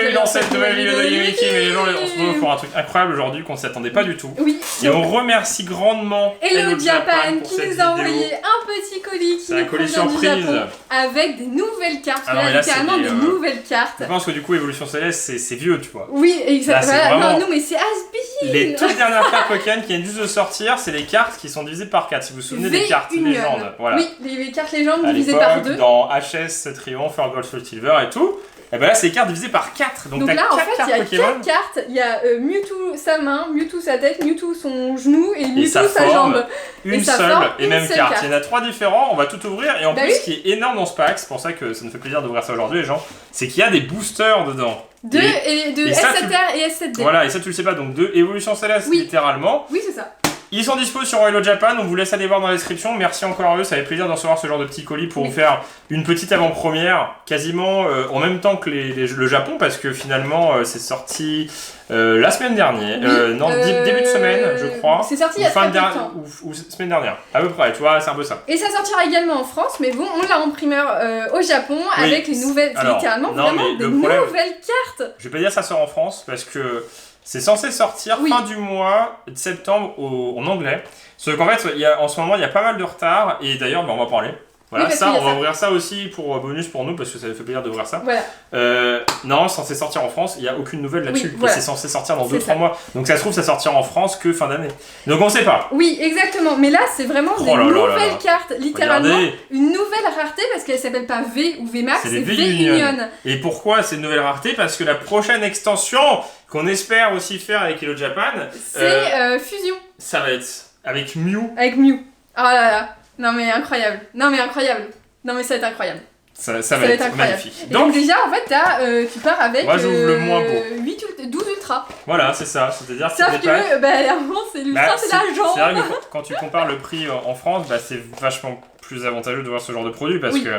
bienvenue dans cette nouvelle vidéo de Yimiki. Mais les gens, on se retrouve pour un truc incroyable aujourd'hui qu'on ne s'y attendait pas du tout. Oui. Et on remercie grandement Hello Japan pour qui cette nous a vidéo. envoyé un petit colis qui C'est un nous colis provient du surprise. Japon avec des nouvelles cartes. Alors, Là, là, littéralement c'est des des, nouvelles cartes. Je pense que du coup, Évolution Céleste, c'est vieux, tu vois. Oui, exactement. Là, c'est vraiment- Non, mais c'est has-been. Les toutes dernières cartes Pokémon qui viennent juste de sortir, c'est les cartes qui sont divisées par 4. Si vous vous souvenez des cartes Union. légendes. Voilà. Oui, les cartes légendes À divisées l'époque, par 2. dans HS, Triomphe, Gold, Soul Silver et tout. Et ben là, c'est les cartes divisées par 4. Donc Donc t'as là, en 4 fait, il cartes y a Pokémon. 4 cartes. Il y a Mewtwo sa main, Mewtwo sa tête, Mewtwo son genou et Mewtwo sa sa forme. jambe. Une ça seule forme et une même seule carte. carte. Il y en a 3 différents, on va tout ouvrir. Et en Bah plus, oui. ce qui est énorme dans ce pack, c'est pour ça que ça nous fait plaisir d'ouvrir ça aujourd'hui, les gens, c'est qu'il y a des boosters dedans. De et ça, S7R et S7D. Voilà, et ça, tu le sais pas, donc de Évolution Céleste, Oui. littéralement. Oui, c'est ça. Ils sont dispo sur Hello Japan, on vous laisse aller voir dans la description. Merci encore à eux, ça fait plaisir de recevoir ce genre de petits colis pour vous faire une petite avant-première, quasiment en même temps que le Japon, parce que finalement c'est sorti la semaine dernière, début de semaine, je crois. C'est sorti il y a très peu de temps. Ou semaine dernière, à peu près, tu vois, c'est un peu ça. Et ça sortira également en France, mais bon, on l'a en primeur au Japon avec les nouvelles, Alors, littéralement, non, vraiment mais des le problème- nouvelles cartes. Je vais pas dire ça sort en France, parce que c'est censé sortir fin du mois de septembre en anglais. Sauf qu'en fait, en ce moment, il y a pas mal de retard. Et d'ailleurs, on va en parler. Voilà, Oui, parce ça, qu'il y a on va ça. ouvrir ça aussi pour bonus pour nous, parce que ça fait plaisir d'ouvrir ça. Voilà. Non, c'est censé sortir en France. Il n'y a aucune nouvelle là-dessus. Oui, voilà. Et c'est censé sortir dans C'est 2-3 ça. mois. Donc ça se trouve, ça sortira en France que fin d'année. Donc on sait pas. Oui, exactement. Mais là, c'est vraiment Oh des là là là nouvelles là. cartes. Littéralement, Regardez. une nouvelle rareté parce qu'elle s'appelle pas V ou V Max, C'est c'est des V V-Union. Union. Et pourquoi c'est une nouvelle rareté? Parce que la prochaine extension qu'on espère aussi faire avec Hello Japan, C'est Fusion ça va être avec Mew. avec Mew. Oh là là. Non, mais incroyable. Non, mais incroyable. Non, mais ça va être incroyable. Ça va va être être incroyable. magnifique. Et donc, déjà, en fait, tu pars avec Moi, j'ouvre le moins beau. 12 ultras. Voilà, c'est ça. C'est-à-dire Sauf c'est des packs. que, bah, avant, c'est l'ultra, c'est l'argent. C'est vrai que quand tu compares le prix en France, bah, c'est vachement plus avantageux de voir ce genre de produit parce Oui. que.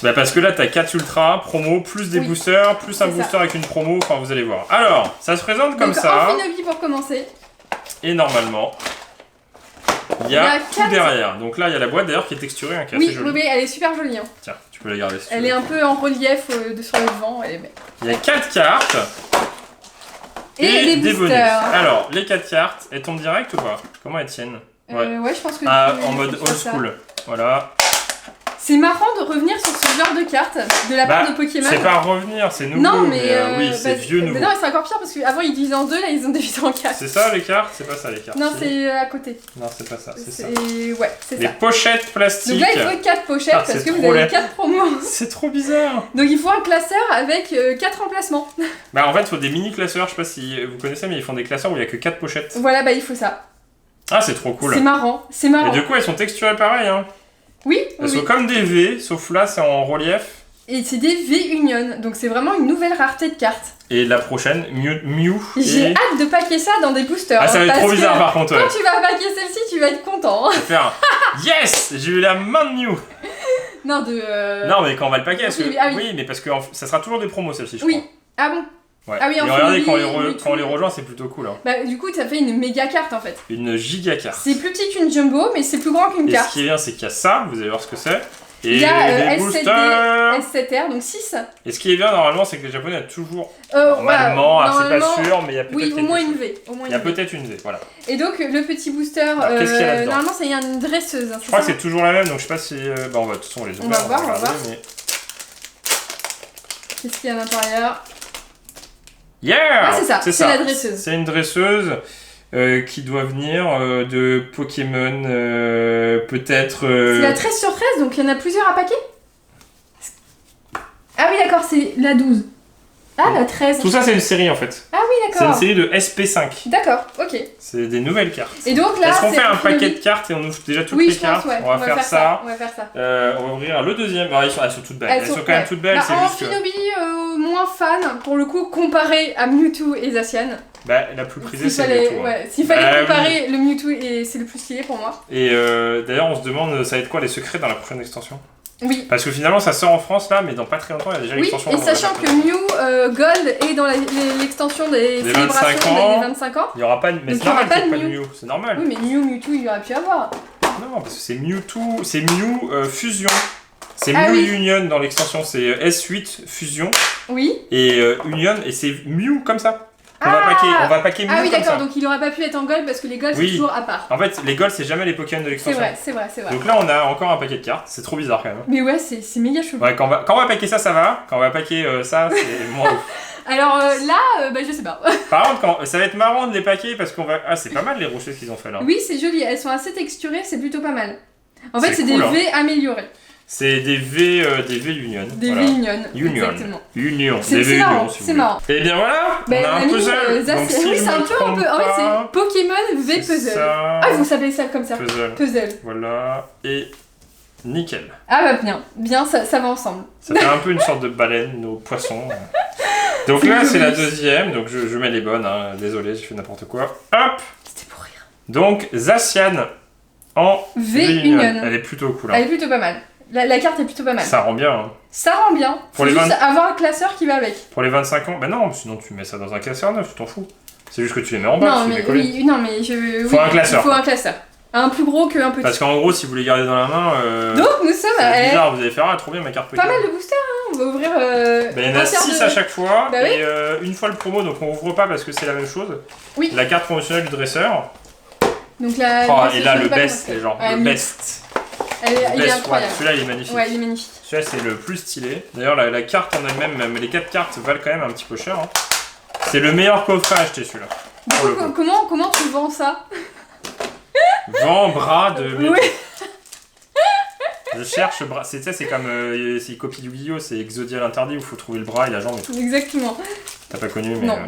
Bah parce que là, t'as 4 ultras, promo, plus des Oui. boosters, plus un C'est booster avec une promo, enfin vous allez voir. Alors, ça se présente comme Donc, ça, en Finobi pour commencer. et normalement, il y a tout 4. derrière. Donc là, il y a la boîte d'ailleurs qui est texturée, hein, qui est assez Oui, jolie. oui, elle est super jolie. Hein. Tiens, tu peux la garder si tu Elle veux. est un peu en relief sur le devant. Elle est belle. Il y a 4 cartes Et des bonus. boosters. Alors, les 4 cartes, elles tombent direct ou pas? Comment elles tiennent? Ouais, je pense que Ah, tu peux en mode faire old ça. school. Voilà. C'est marrant de revenir sur ce genre de cartes de la part de Pokémon. C'est pas revenir, c'est nouveau. Non, mais oui, c'est vieux nouveau. Mais non, c'est encore pire parce qu'avant ils divisaient en 2, là ils ont divisé en 4. C'est ça les cartes? C'est pas ça les cartes. Non, Si. c'est à côté. Non, c'est pas ça, c'est ça. Ouais, c'est Les ça. pochettes plastiques. Donc là, il faut 4 pochettes Ah, parce c'est que vous trop avez laid. 4 promos. C'est trop bizarre. Donc il faut un classeur avec 4 emplacements. Bah en fait, il faut des mini classeurs. Je sais pas si vous connaissez, mais ils font des classeurs où il y a que 4 pochettes. Voilà, bah il faut ça. Ah, c'est trop cool. C'est marrant, c'est Et marrant. du coup, elles sont texturées pareil. Hein. Oui, Elles oui. sont comme des V, sauf là, c'est en relief. Et c'est des V-Union, donc c'est vraiment une nouvelle rareté de cartes. Et la prochaine, Mew. J'ai Et... hâte de paquer ça dans des boosters. Ah, ça va hein, être trop parce bizarre que par contre. Ouais. Quand tu vas paquer celle-ci, tu vas être content. hein. Je vais faire un yes, j'ai eu la main de Mew. Non, de. Non, mais quand on va le paquer, parce que... Oui, mais- ah oui. oui, mais parce que ça sera toujours des promos celle-ci, je Oui. Ah bon? crois. Ouais. Ah oui, en Et regardez, Finobi, quand on les rejoint, c'est plutôt cool. Hein. Bah, du coup, ça fait une méga carte en fait. Une giga carte. C'est plus petit qu'une jumbo, mais c'est plus grand qu'une Et carte. ce qui est bien, c'est qu'il y a ça, vous allez voir ce que c'est. Et Il y a les S7D, boosters. S7R, donc 6. Et ce qui est bien normalement, c'est que les Japonais ont toujours. Voilà, Normalement, alors c'est pas normalement, sûr, mais il y a peut-être. Oui, au quelque moins chose. une V. Au moins Il y a une V. peut-être une V, voilà. Et donc, le petit booster, Alors, qu'est-ce qu'il y a là-dedans normalement, c'est une dresseuse. Hein, Je crois que ça c'est toujours la même, donc je sais pas si. Bah, on va de toute façon les ouvrir. va voir, on va regarder, voir. mais- Qu'est-ce qu'il y a à l'intérieur? Yeah Ah, c'est ça, c'est la dresseuse. C'est une dresseuse qui doit venir de Pokémon, peut-être. C'est la 13 sur 13, donc il y en a plusieurs à paquer? Ah oui, d'accord, c'est la 12. Ah, la 13. Tout ça, c'est une série en fait. Ah oui, C'est une d'accord. série de SP5. D'accord, ok. C'est des nouvelles cartes. Et donc là, Est-ce qu'on c'est fait un un paquet Finobi. de cartes et on ouvre déjà toutes Oui, les je pense, cartes? ouais. On va faire ça. On va faire ça. On va ouvrir le deuxième. Alors, elles sont toutes belles. Elles sont quand même ouais. toutes belles. Bah, C'est en juste que Finobi, moins fan, pour le coup, comparé à Mewtwo et Zacian. bah, la plus prisée, S'il c'est fallait, Mewtwo. Hein. ouais, s'il fallait Bah, comparer le Mewtwo, et c'est le plus stylé pour moi. Et d'ailleurs, on se demande, ça va être quoi les secrets dans la prochaine extension? Oui. Parce que finalement, ça sort en France là, mais dans pas très longtemps, il y a déjà Oui, l'extension. et sachant que Mew Gold est dans l'extension des Des célébrations 25 ans. des 25 ans. Il y aura pas de. Mais Donc, c'est normal il y aura qu'il n'y ait pas pas de de Mew, c'est normal. Oui, mais Mewtwo, il y aurait pu avoir. Non, parce que c'est Mewtwo, c'est Mew Fusion. C'est Ah Mew oui. Union dans l'extension, c'est S8 Fusion Oui. et Union et c'est Mew comme ça. On Ah. va packer Mew Ah oui, comme d'accord, ça. donc il aurait pas pu être en gold parce que les golds Oui. c'est toujours à part. En fait, les golds c'est jamais les Pokémon de C'est l'extension. vrai, c'est vrai, c'est vrai. Donc là, on a encore un paquet de cartes. C'est trop bizarre quand même. Mais ouais, c'est méga chelou. Ouais, quand on va packer ça, ça va. Quand on va packer ça, c'est moins ouf. Alors là, bah je sais pas. Par contre, ça va être marrant de les packer parce qu'on va. Ah, c'est pas mal les rochers qu'ils ont fait là. Oui, c'est joli, elles sont assez texturées, c'est plutôt pas mal. En fait, C'est c'est cool, des hein. V améliorés. C'est des V Union. Des Voilà. V Union. Union. Exactement. Union. C'est Des V marrant, Union, si vous c'est voulez. marrant. Et bien voilà, Ben, on a un mis, puzzle. Donc si oui, je c'est un me peu un trompe peu. En fait, pas, c'est Pokémon V c'est Puzzle. ça. Ah, vous s'appelez ça comme ça. Puzzle. Puzzle. Voilà. Et nickel. Ah bah bien, bien, ça va ensemble. Ça fait un peu une sorte de baleine, nos poissons. Donc là, c'est la deuxième. Donc je mets les bonnes. Hein. Désolé, j'ai fait n'importe quoi. Hop. C'était pour rire. Donc Zacian en V Union. Union. Elle est plutôt cool. Elle Hein. est plutôt pas mal. La carte est plutôt pas mal. Ça rend bien. Hein. Ça rend bien. Pour Faut les juste 20 avoir un classeur qui va avec. Pour les 25 ans, bah non, sinon tu mets ça dans un classeur neuf, tu t'en fous. C'est juste que tu les mets en bas, Non tu les mais mets collés. oui, non mais je. Faut oui, un classeur. Il faut un classeur. Un plus gros qu'un petit. Parce qu'en gros, si vous les gardez dans la main, Donc nous sommes c'est à bizarre, vous allez faire trop bien ma carte pas Pokémon. mal de boosters. Hein. On va ouvrir. Bah, il y en a un tiers 6 de- à chaque fois, Bah oui. et une fois le promo, donc on ouvre pas parce que c'est la même chose. Oui. La carte promotionnelle du dresseur. Donc là. Oh, je et là sais le pas best, comment les gens, Ouais, le mais- best. Il est Best incroyable. one. Celui-là il est magnifique. Ouais, il est magnifique. Celui-là c'est le plus stylé. D'ailleurs, la carte en elle-même, même les 4 cartes valent quand même un petit peu cher. Hein. C'est le meilleur coffret à acheter celui-là. Du Pour le coup, coup. comment tu vends ça? Vent, bras de métaux. Oui. Je cherche bras. C'est, tu sais, c'est comme c'est une copie du Yu-Gi-Oh! C'est Exodia l'interdit où il faut trouver le bras et la jambe et tout. Exactement. T'as pas connu, mais. Non.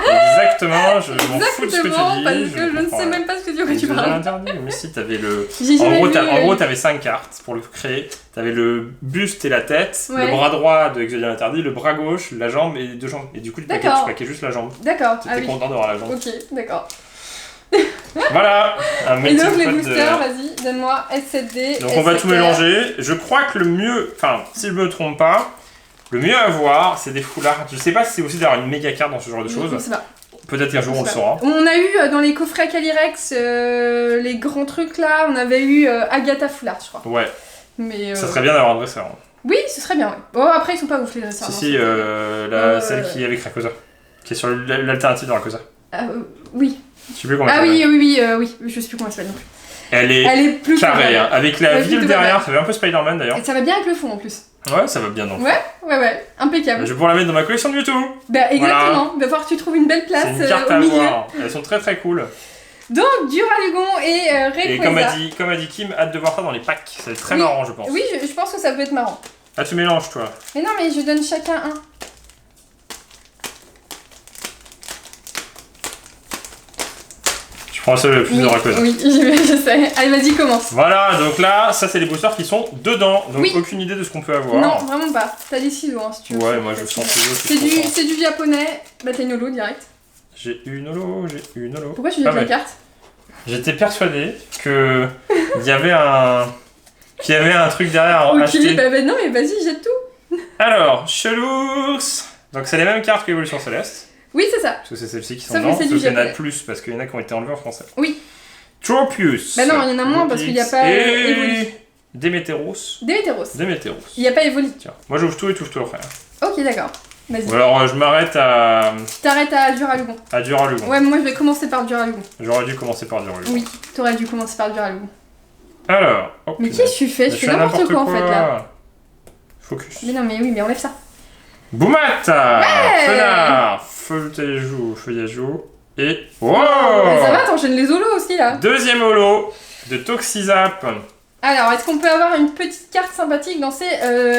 Exactement, je m'en fous de ce que tu Exactement, dis. parce que je ne comprends sais rien. même pas ce que tu Exodia parles. l'interdit, mais si, t'avais le. J'ai En jamais gros, vu, en gros, t'avais 5 cartes pour le créer. T'avais le buste et la tête, Ouais. le bras droit de Exodia l'interdit, le bras gauche, la jambe et les deux jambes. Et du coup, tu D'accord. paquais juste la jambe. D'accord. Tu Ah étais oui. content d'avoir la jambe. Ok, d'accord. Voilà, un Et melting donc les pot de- boosters, vas-y, donne-moi S7D. Donc on va tout S7R. mélanger. Je crois que le mieux, enfin, si je me trompe pas, le mieux à avoir, c'est des foulards. Je sais pas si c'est aussi d'avoir une méga carte dans ce genre de Je choses. sais pas. Peut-être qu'un jour on le saura. On a eu dans les coffrets Calyrex, les grands trucs là, on avait eu Agatha Foulard, je crois. Ouais, Mais, ça serait bien d'avoir un dresseur. Hein. Oui, ce serait bien, ouais. Bon, après, ils sont pas ouf les dresseurs. Si, hein, celle qui est avec Rayquaza. Qui est sur l'alternative de Rayquaza. Oui. Je sais plus comment Ah elle s'appelle. oui, je sais plus comment elle s'appelle non plus. Elle est Elle est plus carrée, hein. Avec la Elle est ville plutôt derrière, pas ça fait un peu Spider-Man d'ailleurs. Et ça va bien avec le fond en plus. Ouais, ça va bien donc. Ouais, impeccable. Je vais pouvoir la mettre dans ma collection de Mewtwo. Bah exactement, il va falloir que tu trouves une belle place C'est une carte au à milieu. voir. Elles sont très très cool. Donc Duralugon et Et Rayquaza. comme a dit Kim, hâte de voir ça dans les packs. Ça va être très Oui. marrant, je pense. Oui, je pense que ça peut être marrant. Ah, tu mélanges toi. Mais non, mais je donne chacun un. Je prends celui le plus de Rayquaza. Oui, je sais. Allez, vas-y, commence. Voilà, donc là, ça c'est les boosters qui sont dedans. Donc Oui. aucune idée de ce qu'on peut avoir. Non, vraiment pas. T'as des ciseaux, hein, si tu veux. Ouais, moi je sens toujours. C'est du japonais. Bah, t'as une holo direct. J'ai une holo, j'ai une holo. Pourquoi tu Pas jettes la mal. carte? J'étais persuadé que il y avait un truc derrière à Ok, acheter. bah non, mais vas-y, jette tout. Alors, Chelours. Donc c'est les mêmes cartes qu'Évolution Céleste. Oui, c'est ça. Parce que c'est celles-ci qui sont Sauf que dedans. c'est Sauf du qu'il y en a japonais. plus parce qu'il y en a qui ont été enlevés en français. Oui. Tropius. Bah non, il y en a moins parce qu'il y a pas, Et Evoli. Démétéros. Démétéros. Démétéros. Il n'y a pas Evoli. Tiens, moi j'ouvre tout et touche tout après. Ok, d'accord. Vas-y. Ou alors je m'arrête à Tu t'arrêtes à Duralugon. Duralugon. Ouais, moi je vais commencer par Duralugon. J'aurais dû commencer par Duralugon. Oui, t'aurais dû commencer par Duralugon. Alors. Oh, Mais punaise. qu'est-ce que tu fais? Tu Je fais fais n'importe quoi en fait là. Focus. Mais non, mais oui, mais enlève ça. Boumata. Ouais. Fenard. Feuillajou. Et. Oh Mais ça va, t'enchaînes les holos aussi là. Deuxième holo de Toxizap. Alors, est-ce qu'on peut avoir une petite carte sympathique dans ces.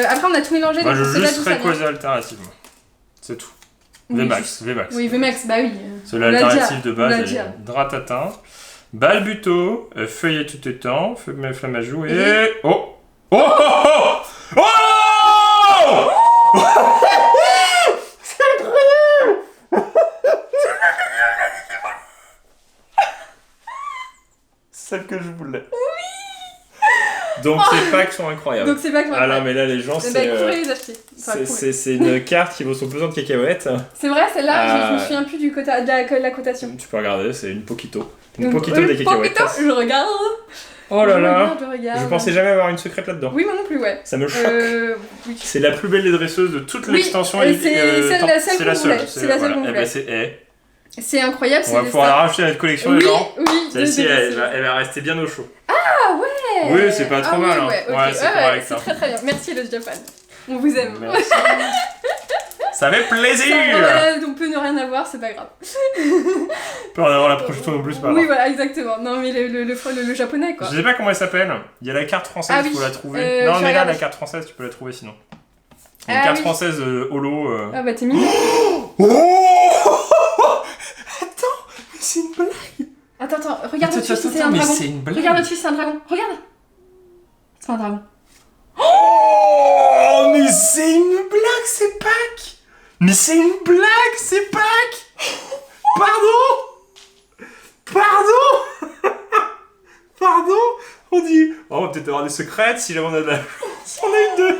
Après, on a tout mélangé Moi donc je on sait pas juste d'où ça vient. Rayquaza alternativement. C'est tout. Oui, VMAX. VMAX. Oui, VMAX, bah oui. C'est On l'a l'alternative dit, de on l'a base. dit. Dratatin. Balbuto. Feuillet tout étant. Flammajou. Et. Oh Oh oh oh, oh Celle que je voulais. Oui. Donc ces packs sont incroyables. Donc c'est pas que Ah non mais là les gens Eh ben, c'est il faudrait les acheter. Enfin, c'est une carte qui vaut son pesant de cacahuètes. C'est vrai, celle-là, je me Ah. souviens plus du quota, de la cotation. Tu peux regarder, c'est une Poquito. Une Donc, Poquito des cacahuètes. Poquito, je regarde. Oh là là. Je regarde. Je pensais jamais avoir une secrète là-dedans. Oui, moi non plus, ouais. Ça me choque. Oui. C'est la plus belle des dresseuses de toute l'extension. C'est la seule qu'on voulait. C'est la seule qu'on Eh ben, voulait. C'est incroyable. On va pouvoir la rajouter à notre collection, les gens. Oui, celle-ci, elle va rester bien au chaud. Ah ouais. Oui, c'est pas trop mal. Ouais, c'est correct. C'est très très bien. Merci le Japan. On vous aime. Merci. Ça fait plaisir. On peut ne rien avoir, c'est pas grave. On peut en avoir la prochaine fois non plus, pas grave. Oui, voilà, exactement. Non, mais le japonais, quoi. Je sais pas comment elle s'appelle. Il y a la carte française, il faut la trouver. Non, mais là, la carte française, tu peux la trouver sinon. Une carte française holo. Ah bah, t'es mignon. Attends, mais c'est une blague. Attends, regarde au-dessus si c'est un dragon. Regarde au-dessus, c'est un dragon. Regarde. C'est un dragon. Oh, mais c'est une blague, c'est Pâques. Mais c'est une blague, c'est Pâques. Pardon. On dit, on va peut-être avoir des secrètes si jamais on a de la chance. On a une deux.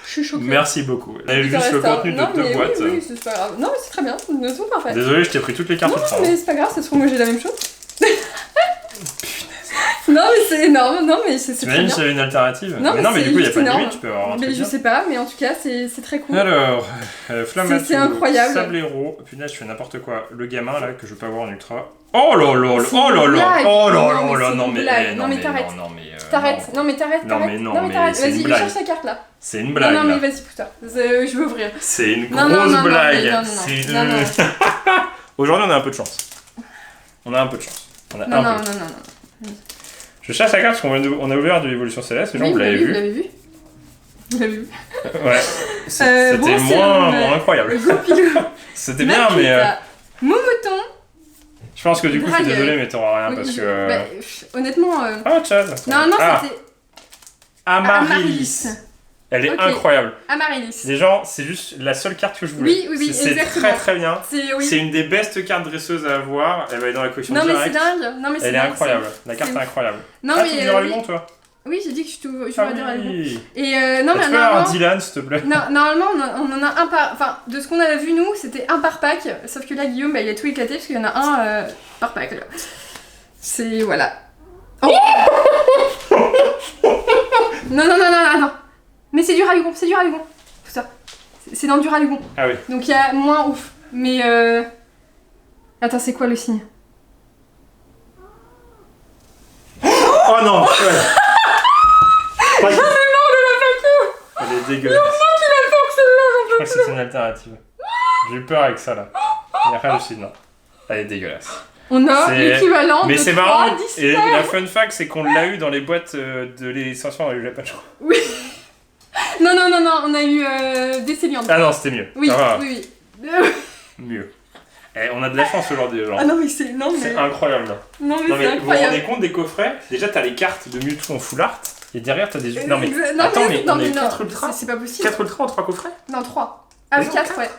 Je suis choquée. Merci beaucoup. On a juste le contenu de 2 boîtes. Oui, c'est pas grave. Non, mais c'est très bien. C'est tout parfait. Désolé, je t'ai pris toutes les cartes. Non, mais c'est pas grave, ça se trouve, moi j'ai la même chose. Non, mais c'est énorme. Non, mais c'est très bien. T'imagines s'il y avait une alternative? Non, mais du coup, il n'y a pas de limite, tu peux avoir un truc. Mais je sais pas, mais en tout cas, c'est très cool. Alors, Flamme c'est incroyable. Sablero. Punaise, je fais n'importe quoi. Le gamin là, que je peux avoir en ultra. Oh là là, oh là là, non mais t'arrête. Non mais t'arrête. Vas-y, cherche ta carte là. C'est une blague. Non mais vas-y, putain. Je veux ouvrir. C'est une grosse blague. Non. Aujourd'hui, on a un peu de chance. Non. Je cherche la carte parce qu'on a ouvert de l'évolution céleste, les gens, vous l'avez vu. Vous l'avez vu. Ouais. C'était moins incroyable. C'était bien, mais. Momoton. Je pense que du coup, je suis désolé, mais t'auras rien parce que. Bah, honnêtement. Ah, Chad. Non, c'était. Amaryllis. Elle est incroyable. Amaryllis. Les gens, c'est juste la seule carte que je voulais. Oui, c'est exactement. très très bien. C'est une des best cartes dresseuses à avoir. Elle va être dans la collection direct. Non, mais c'est dingue. Elle est incroyable. La carte est incroyable. Non, mais. Tu auras toi. Oui, j'ai dit que je t'aurais dit oui. Et non, mais tu peux avoir Dylan, s'il te plaît. Non, normalement, on en a un par. Enfin, de ce qu'on a vu, nous, c'était un par pack. Sauf que là, Guillaume, bah, il a tout éclaté parce qu'il y en a un par pack. Là. C'est. Voilà. Oh non. Mais c'est du Raygon. Tout ça. C'est dans du Raygon. Ah oui. Donc il y a moins ouf. Mais. Attends, c'est quoi le signe? Oh non! Ah, mais non, de la facture! Elle est dégueulasse. Qu'il a peur que celle-là, Je crois que c'est une alternative. J'ai eu peur avec ça là. Il n'y a rien de non. Elle est dégueulasse. On a l'équivalent mais de c'est 3 marrant. Disney. Et la fun fact, c'est qu'on l'a eu dans les boîtes de l'extension, on l'a eu pas, je crois. Oui. Non, on a eu des Céliandes. Ah non, c'était mieux. Oui. Mieux. Eh, on a de la chance aujourd'hui, genre. Ah non, mais c'est. Non, mais. C'est incroyable. Non, mais c'est vous vous incroyable. rendez compte des coffrets? Déjà, t'as les cartes de Mewtwo en full art. Et derrière, t'as des. Non, mais. Attends, mais on a 4 ultras. C'est pas possible. 4 ultras en 3 coffrets? Non, 3. Ah, 4, ouais.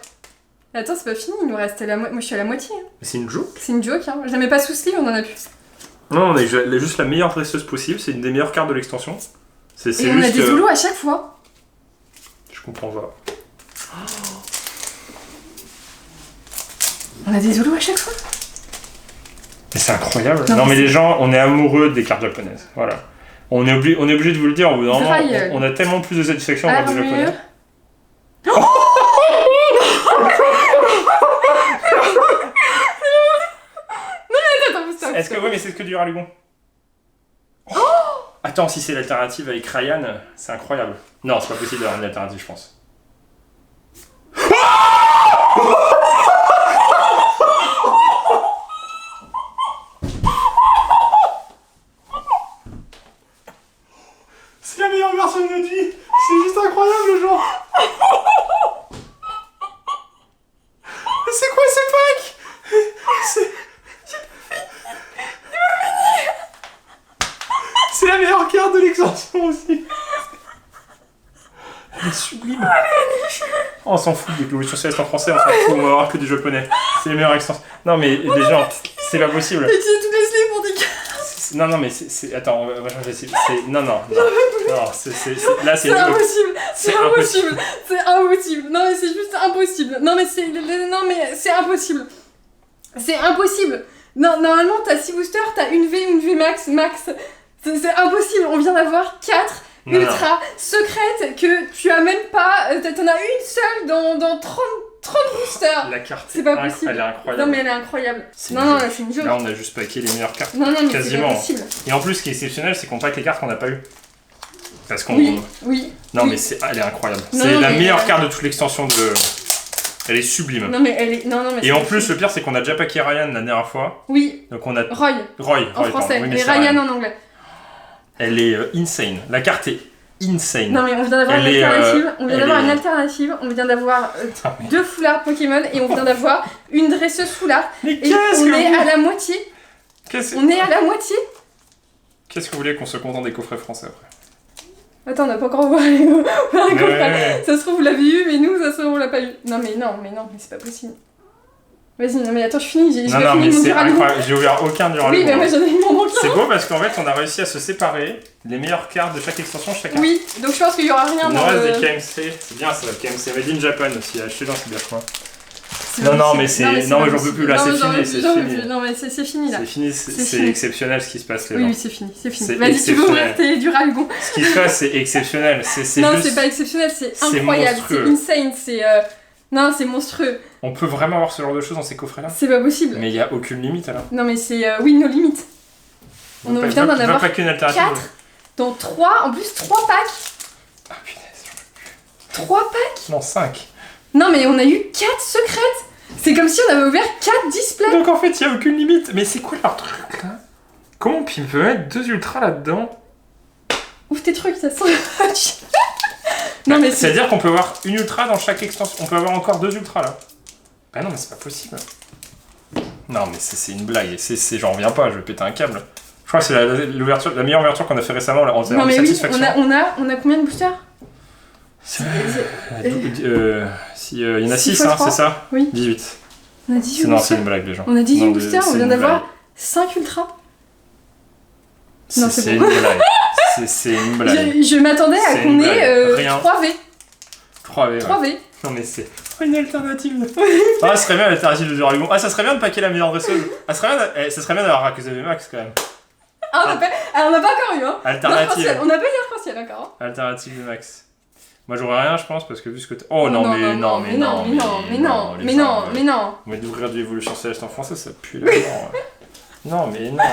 Attends, c'est pas fini, il nous reste la moitié. Moi, je suis à la moitié. Hein. C'est une joke? C'est une joke, hein. J'aimais pas sous sleeve, on en a plus. Non, on a juste la meilleure dresseuse possible. C'est une des meilleures cartes de l'extension. Et on a des Zoulous à chaque fois. Je comprends pas. On a des Zoulous à chaque fois. Mais c'est incroyable. Non, mais les gens, on est amoureux des cartes japonaises. Voilà. On est obligé de vous le dire. Au bout d'un moment, on a tellement plus de satisfaction avec les japonais. Est-ce que oui, mais c'est que du Raygon. Attends, si c'est l'alternative avec Ryan, c'est incroyable. Non, c'est pas possible d'avoir une alternative, je pense. C'est la meilleure version de notre vie. C'est juste incroyable, genre. Mais c'est quoi ce pack? C'est la meilleure carte de l'extension aussi. Elle est sublime. Oh, on s'en fout de l'évolution céleste en français, on s'en fout, on va avoir que des japonais. C'est les meilleures extensions. Non mais les gens, c'est pas possible. Mais tu as toutes les sleeves pour des cartes. Non mais c'est... Attends, on va changer. Non, là c'est... C'est impossible. C'est impossible. Non mais c'est juste impossible. Non mais c'est impossible. C'est impossible. Non, normalement t'as 6 boosters, t'as une V max. C'est impossible, on vient d'avoir 4 ultra secrètes que tu as même pas. T'en as une seule dans 30 boosters. La carte, c'est pas possible. Elle est incroyable. Non, mais elle est incroyable. C'est Non, c'est une joke. Là, on a juste packé les meilleures cartes. Non, mais quasiment. c'est pas possible. Et en plus, ce qui est exceptionnel, c'est qu'on pack les cartes qu'on n'a pas eu. Parce qu'on. Oui. Non, oui. mais elle est incroyable. Non, c'est la mais meilleure carte de toute l'extension de. Elle est sublime. Non, mais elle est. Non, mais et en plus, le pire, c'est qu'on a déjà packé Ryan la dernière fois. Oui. Donc on a. Roy. pardon. En français. Oui, et Ryan en anglais. Elle est insane. La carte est insane. Non, mais on vient d'avoir une alternative. On vient d'avoir une alternative. On vient d'avoir 2 foulards Pokémon et on vient d'avoir une dresseuse foulard. Mais et on est à la moitié. On est à la moitié. Qu'est-ce que vous voulez qu'on se contente des coffrets français après? Attends, on n'a pas encore ouvert les coffrets. Ça se trouve, vous l'avez eu, mais nous, ça se trouve, on l'a pas eu. Non, mais c'est pas possible. Vas-y, non mais attends, je finis. J'ai pas fini mon Duralgo. J'ai ouvert aucun Duralgo. Oui, mais moi j'en ai eu mon manquant. C'est beau parce qu'en fait, on a réussi à se séparer les meilleures cartes de chaque extension chacun. Oui, donc je pense qu'il y aura rien dans le... reste des KMC. C'est bien ça, KMC Made in Japan aussi, acheté dans Cybercoin. Non, mais j'en peux plus là, c'est fini. Non, mais c'est fini là. C'est fini, c'est exceptionnel ce qui se passe là. Oui, c'est fini. Vas-y, tu veux ouvrir tes Duralgo. Ce qui se passe, c'est exceptionnel. Non, c'est pas exceptionnel, c'est incroyable. C'est insane, c'est. Non, c'est monstrueux. On peut vraiment avoir ce genre de choses dans ces coffrets-là? C'est pas possible. Mais il y a aucune limite alors. Non, mais c'est oui, nos limites. On vient d'en avoir 4 dans 3, en plus 3 packs. Ah punaise, 3 packs? Non, 5. Non, mais on a eu 4 secrètes. C'est comme si on avait ouvert 4 displays. Donc en fait, il y a aucune limite. Mais c'est quoi leur truc là? Comment on peut mettre 2 ultras là-dedans? Ouvre tes trucs, ça sent. Non, mais c'est-à-dire qu'on peut avoir une ultra dans chaque extension. On peut avoir encore 2 ultras là. Bah non, mais c'est pas possible. Non, mais c'est une blague. J'en reviens pas, je vais péter un câble. Je crois que c'est la meilleure ouverture qu'on a fait récemment en non, mais satisfaction. Oui, on a combien de boosters? Il y en a 6, hein, c'est ça? Oui. 18. On a 18 Non, c'est une blague, les gens. On a 18 boosters, on vient d'avoir 5 ultras. Non, c'est une blague. C'est une blague. Je m'attendais à qu'on ait 3V. 3V. 3V. Non, mais c'est une alternative. Ah, ça serait bien l'alternative de Duralgo. Ah, ça serait bien de paquer la meilleure dresseuse. Ah, ça serait bien d'avoir Rayquaza VMAX quand même. Ah, on n'a pas encore eu, hein. Alternative. On n'a pas eu l'arc-en-ciel encore. Alternative VMAX. Moi j'aurais rien, je pense, parce que vu ce que Oh non, mais non. Mais d'ouvrir du Evolution Céleste en français, ça pue la mort. Non, mais non.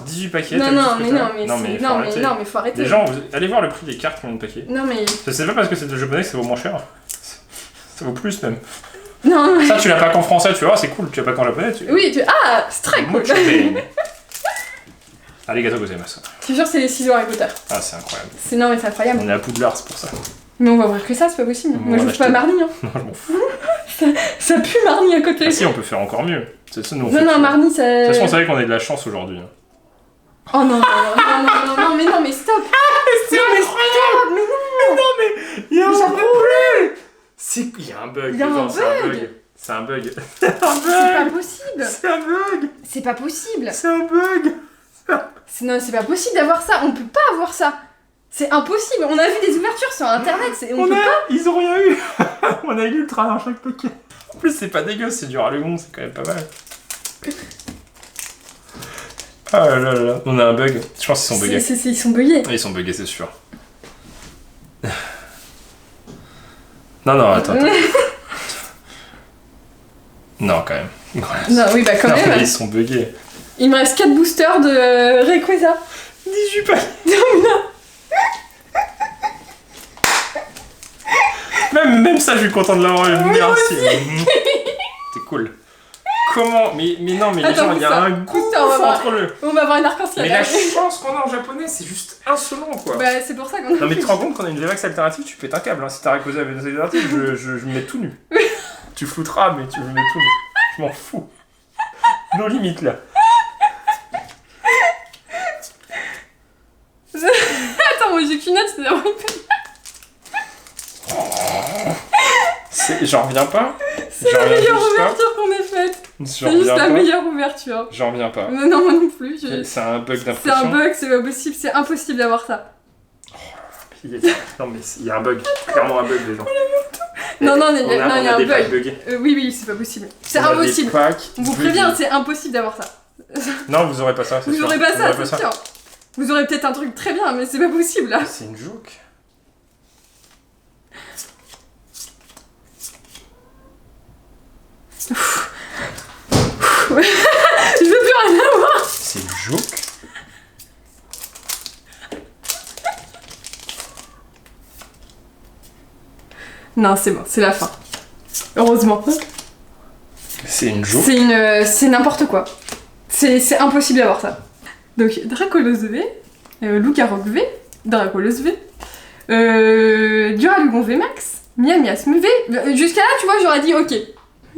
18 paquets, mais faut arrêter. Les gens, allez voir le prix des cartes qu'on a paquet. Non, mais. C'est pas parce que c'est de japonais que ça vaut moins cher. Ça vaut plus même. Non, mais. Ça, tu l'as pas qu'en français, tu vois, c'est cool. Tu l'as pas qu'en japonais. Oui, Ah, c'est très cool. Arigato gozaimasu. Je te jure, c'est les ciseaux Harry Potter. Ah, c'est incroyable. Non, mais c'est incroyable. On est à Poudlard, c'est pour ça. Mais on va ouvrir que ça, c'est pas possible. Moi, je ouvre pas Marnie. Hein. Non, je m'en fous. ça pue Marnie à côté. Ah si, on peut faire encore mieux. C'est ça, nous, non, Marnie, ça. De toute façon, on savait qu'on a de la chance aujourd'hui. Oh non, mais stop. C'est incroyable. Mais il y a un problème. Il y a un bug. Il y a un bug. C'est un bug. C'est pas possible. C'est un bug. C'est pas possible. C'est un bug. Non, c'est pas possible d'avoir ça. On peut pas avoir ça. C'est impossible. On a vu des ouvertures sur internet. On peut pas. Ils ont rien eu. On a eu l'ultra dans chaque paquet. En plus, c'est pas dégueu. C'est du Ralegon. C'est quand même pas mal. Ah là là. On a un bug. Je pense qu'ils sont buggés. Ils sont buggés. Ils sont buggés, c'est sûr. Non, attends. Non, quand même. Non, oui, bah quand même. Ils sont buggés. Il me reste 4 boosters de Rayquaza. 18 paquets. Non. Même ça, je suis content de l'avoir eu. Merci. C'est cool. Comment mais non, mais attends, les gens, il y a un gouffre entre eux. On va avoir une arc-en-ciel. Mais la chance qu'on a en japonais, c'est juste insolent, quoi. Bah, c'est pour ça qu'on a. Non, mais tu te rends compte qu'on a une VMAX alternative, tu pètes un câble. Hein. Si t'as Rayquaza VMAX alternative, je me mets tout nu. Tu flouteras, mais tu me mets tout nu. Je m'en fous. Nos limites, là. Attends, moi j'ai qu'une note, c'est d'avoir une J'en reviens pas. C'est la meilleure ouverture qu'on ait faite. C'est juste la meilleure ouverture. J'en reviens pas. Non, moi non plus. C'est un bug d'impression. C'est un bug, c'est pas possible, c'est impossible d'avoir ça. Non, mais il y a un bug. Clairement un bug, les gens. Non, il y a un bug. Oui, c'est pas possible. C'est impossible. On vous prévient, c'est impossible d'avoir ça. Non, vous aurez pas ça, c'est sûr. Vous aurez pas ça, c'est sûr. Vous aurez peut-être un truc très bien, mais c'est pas possible là. C'est une joke. Je veux plus rien avoir. C'est une joke. Non, c'est bon, c'est la fin. Heureusement. C'est une joke. C'est n'importe quoi. C'est impossible d'avoir ça. Donc, Dracolos V, Lucaroc V, Dracolos V, Duralugon V Max, Miamiasme V. Jusqu'à là, tu vois, j'aurais dit ok.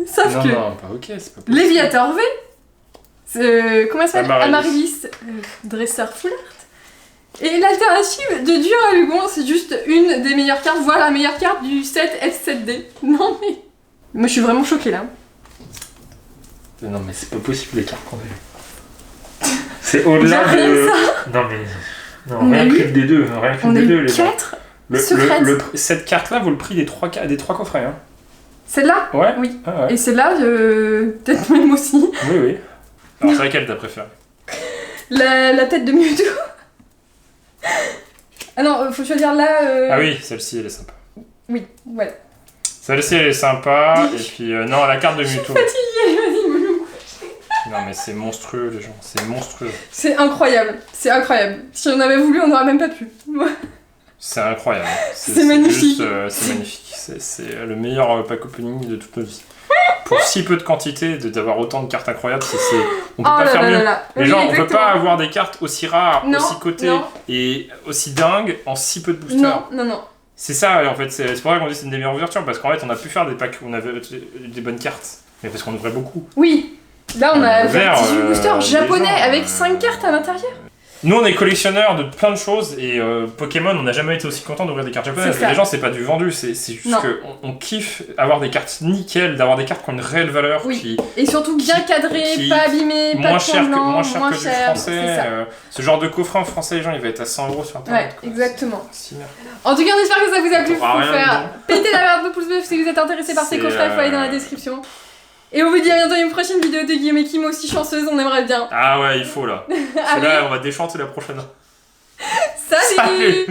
Sauf Non, que non, pas ok, c'est pas possible. Léviator V, comment ça s'appelle? Amaryllis. Amaryllis, Dresseur Full Art. Et l'alternative de Duralugon, c'est juste une des meilleures cartes, voire la meilleure carte du set F7D. Non mais... Moi je suis vraiment choquée là. Non mais c'est pas possible les cartes qu'on a eues. C'est au-delà J'ai rien de... ça. Non mais... Non, On a rien eu- que des deux, rien que On a des deux eu les gars. 4 secrètes. Cette carte-là vaut le prix des 3 coffrets. Hein. Celle-là? Ouais. Oui. Ah, ouais. Et celle-là, peut-être même aussi. Oui, oui. Alors c'est laquelle t'as préférée? La tête de Mewtwo. Ah non, faut choisir là. Ah oui, celle-ci elle est sympa. Oui, voilà. Celle-ci elle est sympa, et puis non, la carte de Mewtwo. Fatiguée, vas-y, me le couche. Non mais c'est monstrueux les gens, c'est monstrueux. C'est incroyable, c'est incroyable. Si on avait voulu, on n'aurait même pas pu. C'est incroyable. C'est magnifique. C'est magnifique. C'est le meilleur pack opening de toute nos vies. Pour si peu de quantité, d'avoir autant de cartes incroyables, on peut Oh pas là faire là mieux. là là. Les Oui, gens, on peut exactement. pas avoir des cartes aussi rares, Non, aussi cotées non. et aussi dingues en si peu de boosters. Non, non, non. C'est ça, en fait, c'est pour ça qu'on dit que c'est une des meilleures ouvertures, parce qu'en fait, on a pu faire des packs où on avait des bonnes cartes, mais parce qu'on ouvrait beaucoup. Oui. Là, on a Ouvert, 18 boosters des japonais gens, avec 5 cartes à l'intérieur. Nous, on est collectionneurs de plein de choses, et Pokémon, on n'a jamais été aussi content d'ouvrir des cartes japonaises. C'est ça. Les gens, c'est pas du vendu, c'est juste Non. qu'on kiffe avoir des cartes nickel, d'avoir des cartes qui ont une réelle valeur, Oui. qui Et surtout bien cadré, qui- pas abîmé, pas moins de cher fond blanc, moins cher que du cher, français. c'est ça. Ce genre de coffret en français, les gens, il va être à 100 € sur internet. Ouais, quoi. exactement. C'est si merde. En tout cas, on espère que ça vous a plu. On aura Faut rien faire dedans. péter la barre de pouce bleu si vous êtes intéressé par ces C'est, coffrets, faut aller dans la description. Et on vous dit à bientôt une prochaine vidéo de Guillaume et Kim aussi chanceuse, on aimerait bien. Ah ouais, il faut là. Allez, Là, on va déchanter la prochaine. salut. Salut.